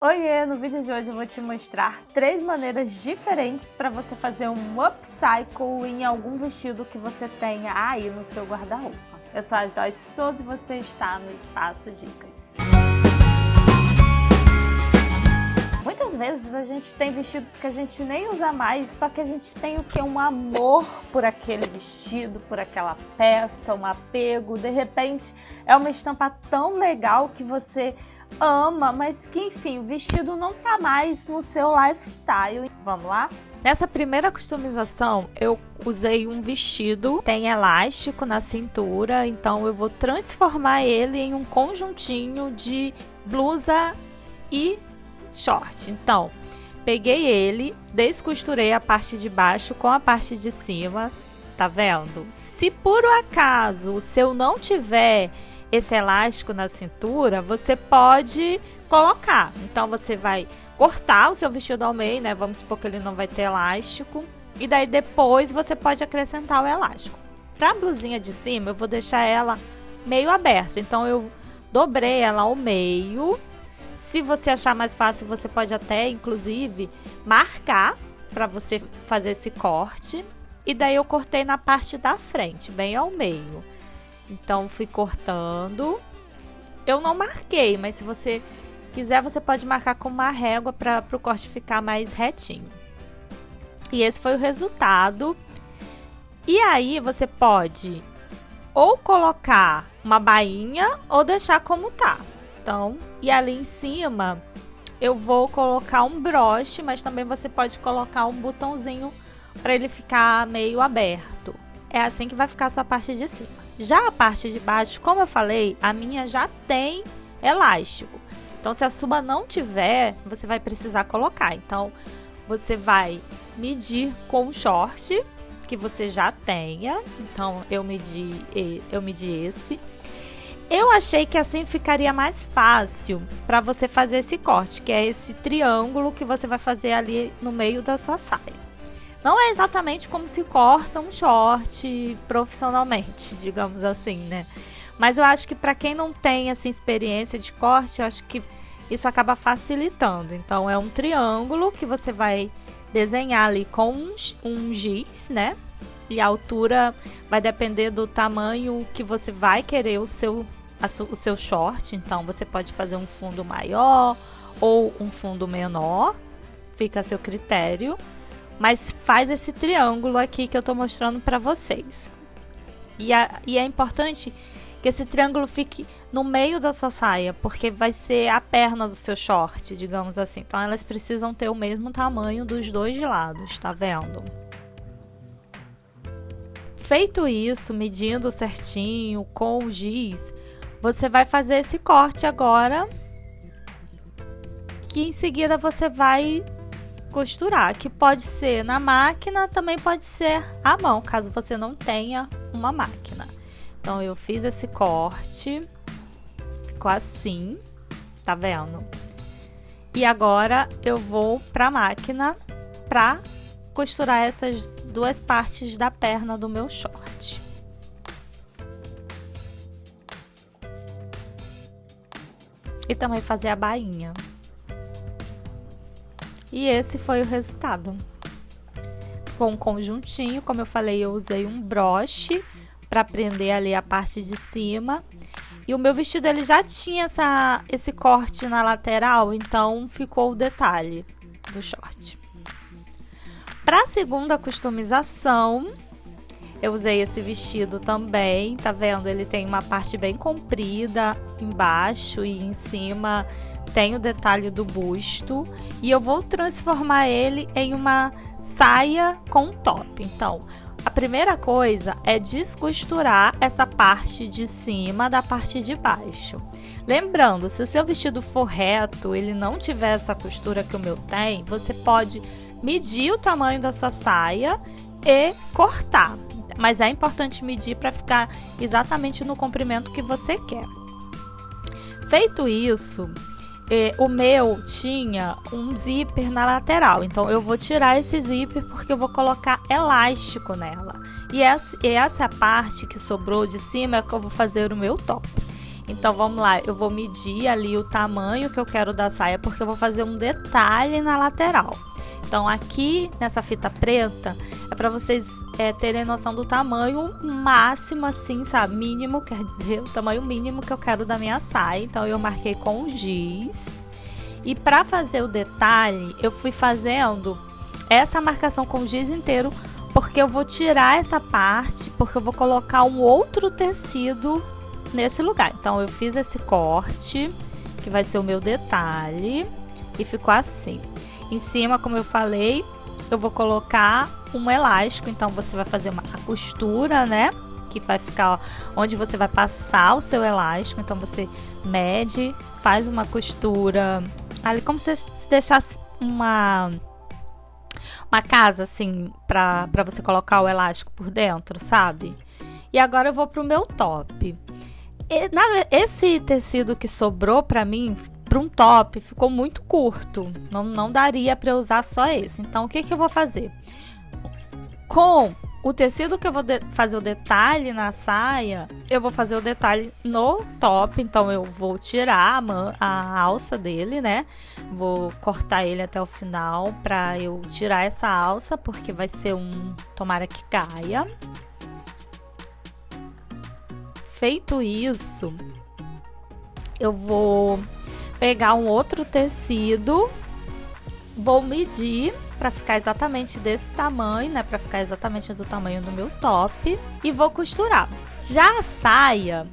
Oiê! No vídeo de hoje eu vou te mostrar 3 maneiras diferentes para você fazer um upcycle em algum vestido que você tenha aí no seu guarda-roupa. Eu sou a Joyce Souza e você está no Espaço Dicas. Muitas vezes a gente tem vestidos que a gente nem usa mais, só que a gente tem o que? Um amor por aquele vestido, por aquela peça, um apego. De repente é uma estampa tão legal que você ama, mas que enfim, o vestido não tá mais no seu lifestyle. Vamos lá? Nessa primeira customização eu usei um vestido, tem elástico na cintura, então eu vou transformar ele em um conjuntinho de blusa e short. Então, peguei ele, descosturei a parte de baixo com a parte de cima, tá vendo? Se por acaso o seu não tiver esse elástico na cintura, você pode colocar. Então você vai cortar o seu vestido ao meio, né? Vamos supor que ele não vai ter elástico. E daí depois você pode acrescentar o elástico. Para a blusinha de cima, eu vou deixar ela meio aberta. Então eu dobrei ela ao meio. Se você achar mais fácil, você pode até, inclusive, marcar para você fazer esse corte. E daí eu cortei na parte da frente, bem ao meio. Então, fui cortando. Eu não marquei, mas se você quiser, você pode marcar com uma régua para o corte ficar mais retinho. E esse foi o resultado. E aí, você pode ou colocar uma bainha ou deixar como tá. Então, e ali em cima, eu vou colocar um broche, mas também você pode colocar um botãozinho para ele ficar meio aberto. É assim que vai ficar a sua parte de cima. Já a parte de baixo, como eu falei, a minha já tem elástico. Então, se a sua não tiver, você vai precisar colocar. Então, você vai medir com o short que você já tenha. Então, eu medi esse. Eu achei que assim ficaria mais fácil para você fazer esse corte, que é esse triângulo que você vai fazer ali no meio da sua saia. Não é exatamente como se corta um short profissionalmente, digamos assim, né? Mas eu acho que para quem não tem essa experiência de corte, eu acho que isso acaba facilitando. Então, é um triângulo que você vai desenhar ali com um giz, né? E a altura vai depender do tamanho que você vai querer o seu short. Então, você pode fazer um fundo maior ou um fundo menor, fica a seu critério. Mas faz esse triângulo aqui que eu tô mostrando para vocês. E é importante que esse triângulo fique no meio da sua saia, porque vai ser a perna do seu short, digamos assim. Então, elas precisam ter o mesmo tamanho dos dois lados, tá vendo? Feito isso, medindo certinho, com o giz, você vai fazer esse corte agora, que em seguida você vai costurar, que pode ser na máquina, também pode ser à mão, caso você não tenha uma máquina. Então, eu fiz esse corte, ficou assim, tá vendo? E agora eu vou pra máquina pra costurar essas duas partes da perna do meu short. E também fazer a bainha. E esse foi o resultado. Com um conjuntinho, como eu falei, eu usei um broche para prender ali a parte de cima. E o meu vestido ele já tinha esse corte na lateral, então ficou o detalhe do short. Para a segunda customização, eu usei esse vestido também, tá vendo? Ele tem uma parte bem comprida embaixo e em cima tem o detalhe do busto, e eu vou transformar ele em uma saia com top. Então, a primeira coisa é descosturar essa parte de cima da parte de baixo. Lembrando, se o seu vestido for reto, ele não tiver essa costura que o meu tem, você pode medir o tamanho da sua saia e cortar. Mas é importante medir para ficar exatamente no comprimento que você quer. Feito isso, o meu tinha um zíper na lateral, então eu vou tirar esse zíper porque eu vou colocar elástico nela. E essa é a parte que sobrou de cima, é que eu vou fazer o meu top. Então vamos lá, eu vou medir ali o tamanho que eu quero da saia, porque eu vou fazer um detalhe na lateral. Então aqui nessa fita preta é para vocês terem noção do tamanho máximo, assim, sabe? Mínimo, quer dizer, o tamanho mínimo que eu quero da minha saia. Então eu marquei com giz. E para fazer o detalhe, eu fui fazendo essa marcação com giz inteiro, porque eu vou tirar essa parte, porque eu vou colocar um outro tecido nesse lugar. Então eu fiz esse corte, que vai ser o meu detalhe, e ficou assim. Em cima, como eu falei, eu vou colocar um elástico. Então você vai fazer a costura, né? Que vai ficar onde você vai passar o seu elástico. Então você mede, faz uma costura ali, como se deixasse uma casa assim para você colocar o elástico por dentro, sabe? E agora eu vou pro meu top. Esse tecido que sobrou para mim para um top ficou muito curto, não daria para usar só esse. Então o que eu vou fazer? Com o tecido que eu vou fazer o detalhe na saia, eu vou fazer o detalhe no top. Então eu vou tirar a alça dele, né? Vou cortar ele até o final para eu tirar essa alça, porque vai ser tomara que caia. Feito isso, eu vou pegar um outro tecido, vou medir para ficar exatamente desse tamanho, né? Para ficar exatamente do tamanho do meu top, e vou costurar. Já a saia,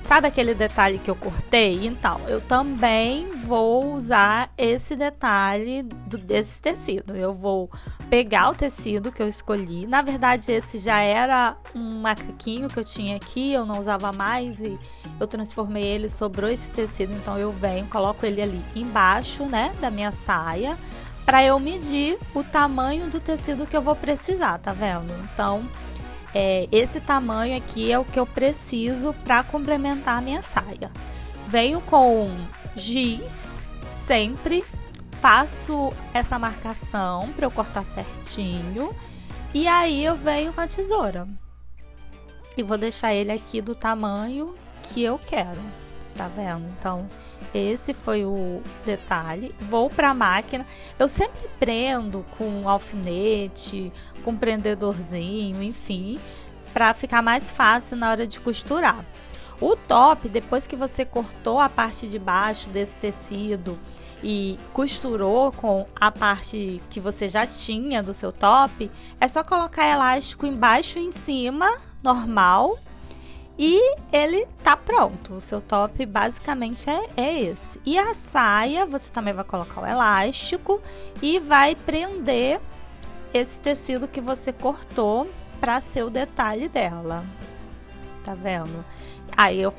sabe aquele detalhe que eu cortei? Então, eu também vou usar esse detalhe desse tecido. Eu vou pegar o tecido que eu escolhi. Na verdade, esse já era um macaquinho que eu tinha aqui, eu não usava mais e eu transformei ele, sobrou esse tecido. Então, eu venho, coloco ele ali embaixo, né, da minha saia, para eu medir o tamanho do tecido que eu vou precisar, tá vendo? Então, esse tamanho aqui é o que eu preciso para complementar a minha saia. Venho com giz, sempre faço essa marcação para eu cortar certinho, e aí eu venho com a tesoura e vou deixar ele aqui do tamanho que eu quero, tá vendo? Então esse foi o detalhe. Vou para a máquina. Eu sempre prendo com alfinete, com prendedorzinho, enfim, para ficar mais fácil na hora de costurar. O top, depois que você cortou a parte de baixo desse tecido e costurou com a parte que você já tinha do seu top, é só colocar elástico embaixo e em cima, normal, e ele tá pronto. O seu top basicamente é esse. E a saia, você também vai colocar o elástico e vai prender esse tecido que você cortou para ser o detalhe dela. Tá vendo? Aí eu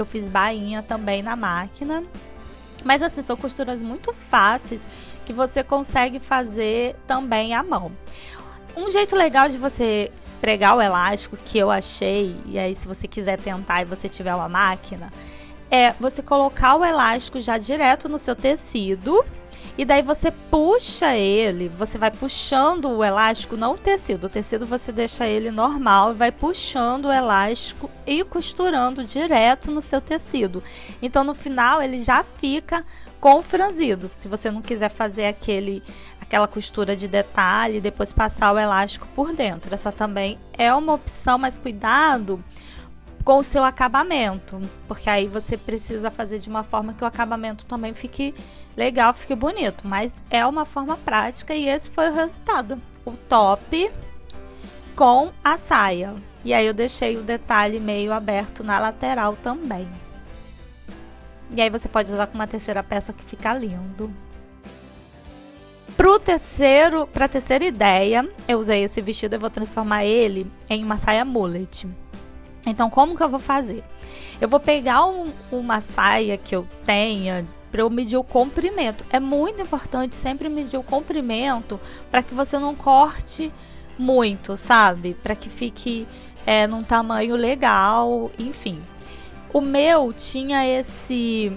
fiz bainha também na máquina. Mas assim, são costuras muito fáceis que você consegue fazer também à mão. Um jeito legal de você pregar o elástico, que eu achei, e aí se você quiser tentar e você tiver uma máquina, é você colocar o elástico já direto no seu tecido, e daí você puxa ele, você vai puxando o elástico, não o tecido você deixa ele normal e vai puxando o elástico e costurando direto no seu tecido. Então no final ele já fica com franzido. Se você não quiser fazer aquela costura de detalhe e depois passar o elástico por dentro, essa também é uma opção, mas cuidado com o seu acabamento, porque aí você precisa fazer de uma forma que o acabamento também fique legal, fique bonito, mas é uma forma prática e esse foi o resultado. O top com a saia. E aí eu deixei o detalhe meio aberto na lateral também. E aí você pode usar com uma terceira peça que fica lindo. Para a terceira ideia, eu usei esse vestido e vou transformar ele em uma saia mullet. Então, como que eu vou fazer? Eu vou pegar uma saia que eu tenha para eu medir o comprimento. É muito importante sempre medir o comprimento para que você não corte muito, sabe? Para que fique num tamanho legal, enfim. O meu tinha esse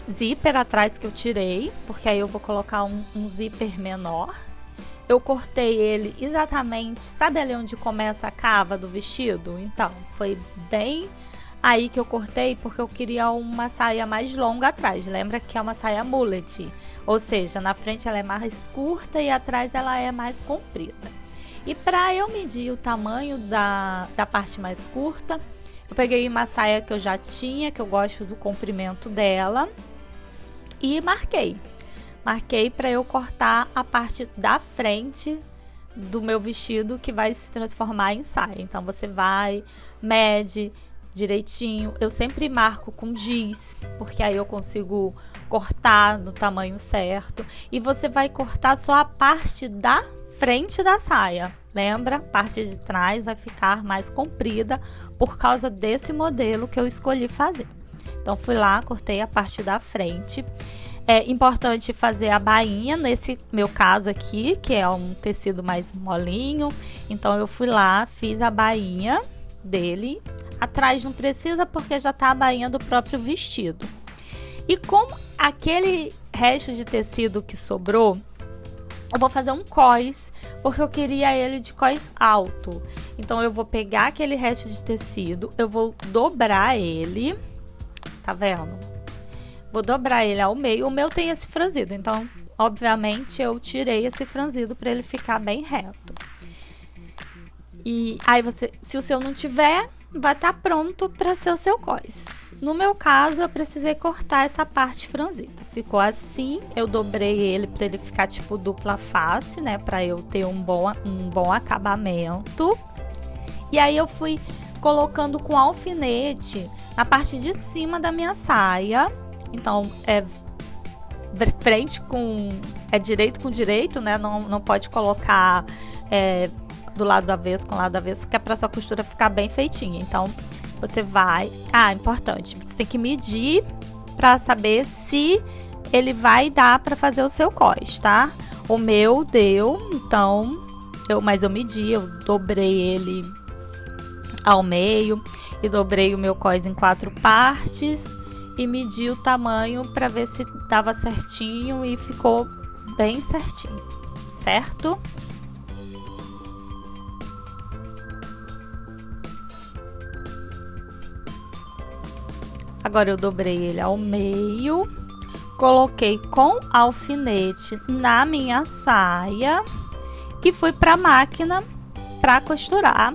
zíper atrás que eu tirei, porque aí eu vou colocar um zíper menor. Eu cortei ele exatamente, sabe ali onde começa a cava do vestido? Então, foi bem Aí que eu cortei porque eu queria uma saia mais longa atrás. Lembra que é uma saia mullet, ou seja, na frente ela é mais curta e atrás ela é mais comprida. E para eu medir o tamanho da parte mais curta, eu peguei uma saia que eu já tinha, que eu gosto do comprimento dela, e marquei. Marquei para eu cortar a parte da frente do meu vestido que vai se transformar em saia. Então você vai, mede direitinho. Eu sempre marco com giz, porque aí eu consigo cortar no tamanho certo. E você vai cortar só a parte da frente da saia. Lembra? A parte de trás vai ficar mais comprida por causa desse modelo que eu escolhi fazer. Então fui lá, cortei a parte da frente. É importante fazer a bainha, nesse meu caso aqui, que é um tecido mais molinho. Então eu fui lá, fiz a bainha dele. Atrás não precisa porque já tá a bainha do próprio vestido. E com aquele resto de tecido que sobrou, eu vou fazer um cós, porque eu queria ele de cós alto. Então eu vou pegar aquele resto de tecido, eu vou dobrar ele, tá vendo? Vou dobrar ele ao meio. O meu tem esse franzido, então obviamente eu tirei esse franzido para ele ficar bem reto. E aí você, se o seu não tiver, vai estar pronto para ser o seu cós. No meu caso, eu precisei cortar essa parte franzida. Ficou assim, eu dobrei ele para ele ficar tipo dupla face, né? Para eu ter um bom acabamento. E aí eu fui colocando com alfinete na parte de cima da minha saia. Então, é frente com... é direito com direito, né? Não pode colocar... do lado do avesso com o lado do avesso, que é para sua costura ficar bem feitinha. Então, você vai... importante, você tem que medir para saber se ele vai dar para fazer o seu cós, tá? O meu deu, então... mas eu medi, eu dobrei ele ao meio e dobrei o meu cós em 4 partes e medi o tamanho para ver se dava certinho e ficou bem certinho, certo? Agora eu dobrei ele ao meio, coloquei com alfinete na minha saia e fui para a máquina para costurar.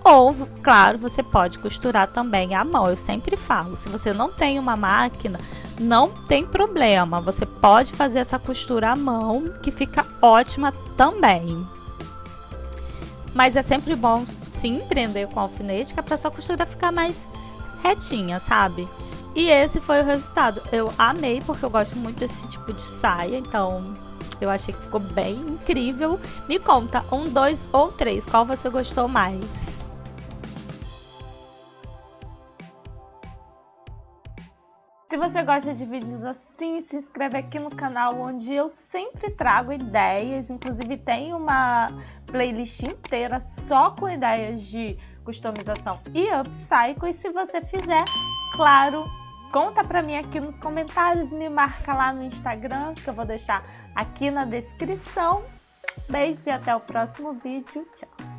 Ou, claro, você pode costurar também à mão. Eu sempre falo, se você não tem uma máquina, não tem problema. Você pode fazer essa costura à mão, que fica ótima também. Mas é sempre bom, sim, prender com alfinete, que é para sua costura ficar mais retinha, sabe? E esse foi o resultado. Eu amei, porque eu gosto muito desse tipo de saia, então eu achei que ficou bem incrível. Me conta, 1, 2 ou 3, qual você gostou mais? Se você gosta de vídeos assim, se inscreve aqui no canal, onde eu sempre trago ideias. Inclusive tem uma playlist inteira só com ideias de customização e upcycle. E se você fizer, claro, conta pra mim aqui nos comentários, me marca lá no Instagram, que eu vou deixar aqui na descrição. Beijos e até o próximo vídeo. Tchau!